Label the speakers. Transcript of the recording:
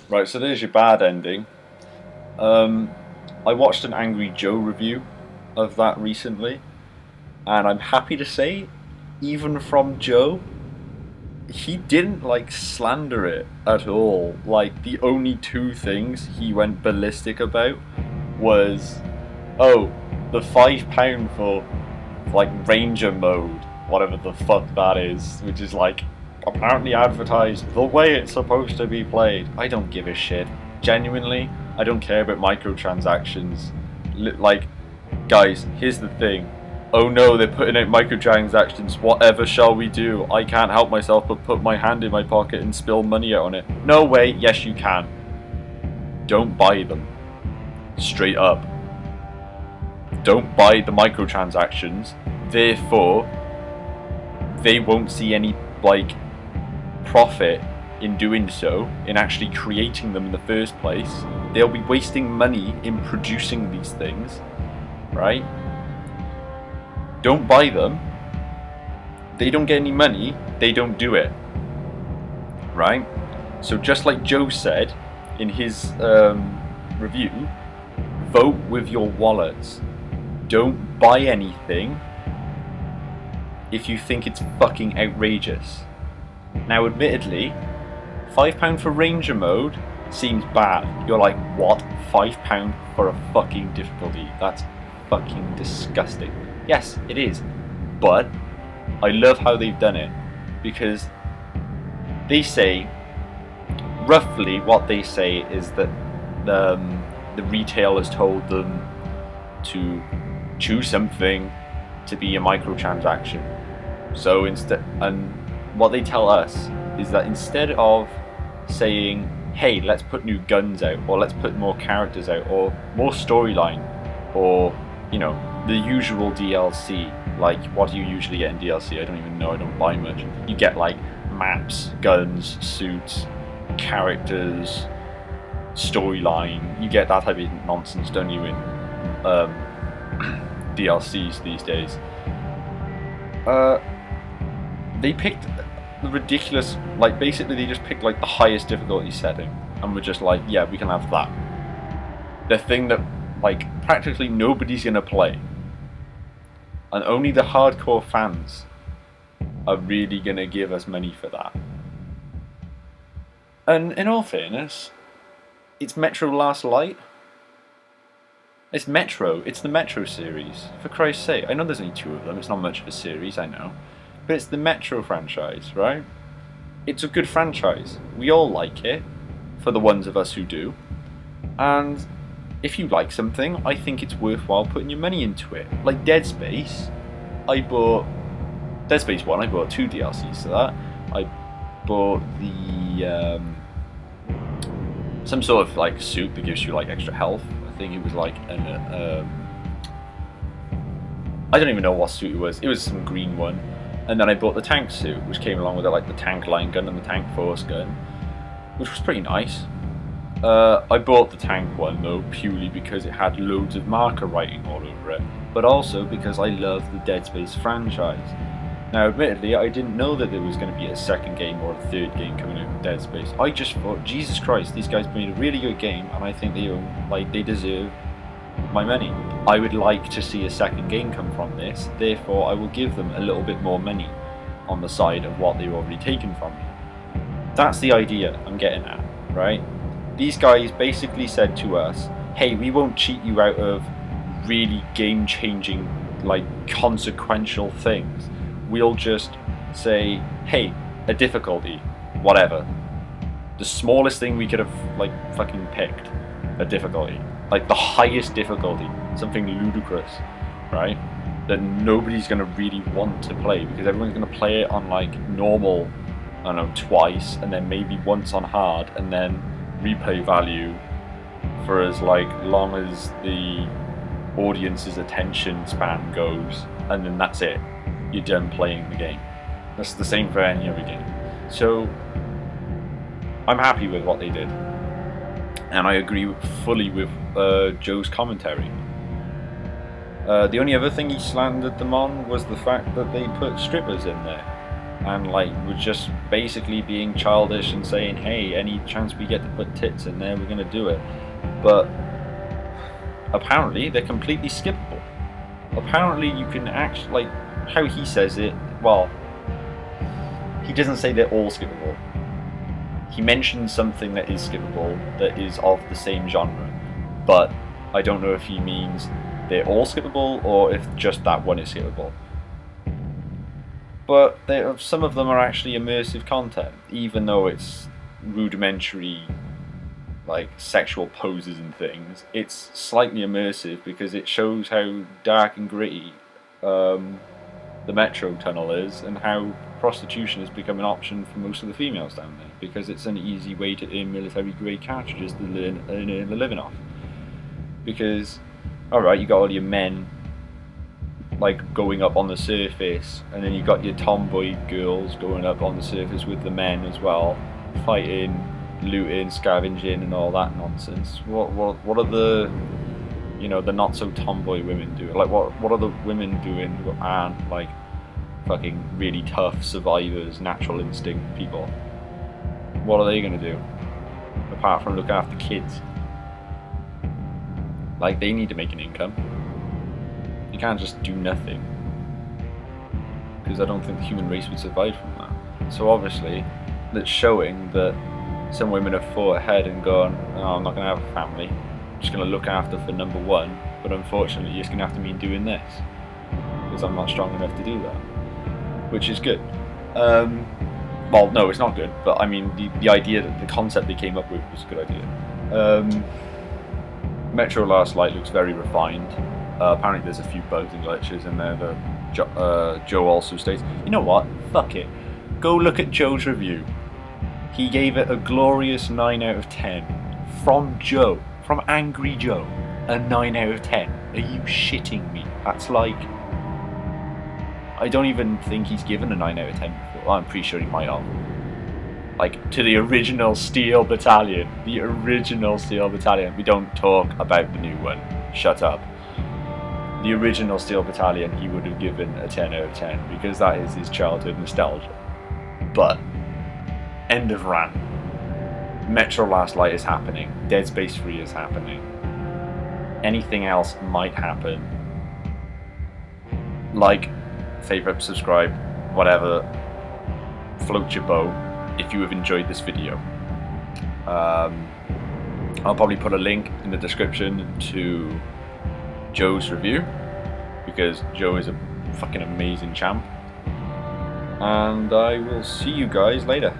Speaker 1: Right, so there's your bad ending. I watched an Angry Joe review of that recently, and I'm happy to say, even from Joe, he didn't like slander it at all. Like, the only two things he went ballistic about was, oh, the £5 for like Ranger mode, whatever the fuck that is, which is like apparently advertised the way it's supposed to be played. I don't give a shit. Genuinely, I don't care about microtransactions. Like, guys, here's the thing. Oh no, they're putting out microtransactions. Whatever shall we do? I can't help myself but put my hand in my pocket and spill money out on it. No way. Yes, you can. Don't buy them. Straight up. Don't buy the microtransactions. Therefore, they won't see any like profit in doing so, in actually creating them in the first place. They'll be wasting money in producing these things, right? Don't buy them. They don't get any money, they don't do it, right? So just like Joe said in his review, vote with your wallets. Don't buy anything if you think it's fucking outrageous. Now, admittedly, £5 for Ranger mode seems bad. You're like, what? £5 for a fucking difficulty? That's fucking disgusting. Yes, it is. But I love how they've done it, because they say, roughly what they say is that the retail has told them to choose something to be a microtransaction. So and what they tell us is that instead of saying, hey, let's put new guns out, or let's put more characters out, or more storyline, or, you know, the usual DLC, like what do you usually get in DLC? I don't even know, I don't buy much. You get like maps, guns, suits, characters, storyline. You get that type of nonsense, don't you, in DLCs these days. They picked the ridiculous, like, basically they just picked like the highest difficulty setting and were just like, yeah, we can have that. The thing that like practically nobody's gonna play, and only the hardcore fans are really gonna give us money for that. And in all fairness, it's Metro Last Light. It's Metro. It's the Metro series. For Christ's sake. I know there's only two of them. It's not much of a series, I know. But it's the Metro franchise, right? It's a good franchise. We all like it, for the ones of us who do. And if you like something, I think it's worthwhile putting your money into it. Like Dead Space. I bought Dead Space 1, I bought 2 DLCs to that. I bought the some sort of like suit that gives you like extra health. I think it was like an I don't even know what suit it was. It was some green one. And then I bought the tank suit, which came along with it, like the tank line gun and the tank force gun, which was pretty nice. I bought the tank one though purely because it had loads of marker writing all over it, but also because I love the Dead Space franchise. Now, admittedly, I didn't know that there was going to be a second game or a third game coming out with Dead Space. I just thought, Jesus Christ, these guys made a really good game, and I think they deserve my money. I would like to see a second game come from this, therefore I will give them a little bit more money on the side of what they've already taken from me. That's the idea I'm getting at, right? These guys basically said to us, hey, we won't cheat you out of really game-changing, like, consequential things. We'll just say, hey, a difficulty, whatever. The smallest thing we could have, like, fucking picked, a difficulty. Like, the highest difficulty, something ludicrous, right? That nobody's going to really want to play, because everyone's going to play it on, like, normal, I don't know, twice, and then maybe once on hard, and then replay value for as, like, long as the audience's attention span goes, and then that's it. You're done playing the game. That's the same for any other game. So, I'm happy with what they did. And I agree fully with Joe's commentary. The only other thing he slandered them on was the fact that they put strippers in there. and like was just basically being childish and saying, hey, any chance we get to put tits in there, we're gonna do it. But apparently they're completely skippable. Apparently you can actually, like how he says it, well, he doesn't say they're all skippable. He mentions something that is skippable that is of the same genre, but I don't know if he means they're all skippable or if just that one is skippable. But some of them are actually immersive content, even though it's rudimentary, like sexual poses and things. It's slightly immersive because it shows how dark and gritty the metro tunnel is, and how prostitution has become an option for most of the females down there, because it's an easy way to earn military grade cartridges to earn a living off. Because, alright, you got all your men like going up on the surface, and then you got your tomboy girls going up on the surface with the men as well, fighting, looting, scavenging, and all that nonsense. What are the, you know, the not so tomboy women doing? Like what are the women doing who aren't like fucking really tough survivors, natural instinct people? What are they gonna do apart from look after kids? Like, they need to make an income. You can't just do nothing, because I don't think the human race would survive from that. So obviously that's showing that some women have fought ahead and gone, oh, I'm not going to have a family, I'm just going to look after for number one, but unfortunately it's going to have to mean doing this, because I'm not strong enough to do that, which is good. Well, no, it's not good, but I mean the idea, that the concept they came up with was a good idea. Metro Last Light looks very refined. Apparently there's a few bugs and glitches in there that Joe also states. You know what? Fuck it. Go look at Joe's review. He gave it a glorious 9 out of 10. From Joe. From Angry Joe. A 9 out of 10. Are you shitting me? That's like... I don't even think he's given a 9 out of 10 before. Well, I'm pretty sure he might have. Like, to the original Steel Battalion. The original Steel Battalion. We don't talk about the new one. Shut up. The original Steel Battalion he would have given a 10 out of 10, because that is his childhood nostalgia. But, end of rant. Metro Last Light is happening. Dead Space 3 is happening. Anything else might happen. Like, favourite, subscribe, whatever. Float your boat if you have enjoyed this video. I'll probably put a link in the description to Joe's review, because Joe is a fucking amazing champ, and I will see you guys later.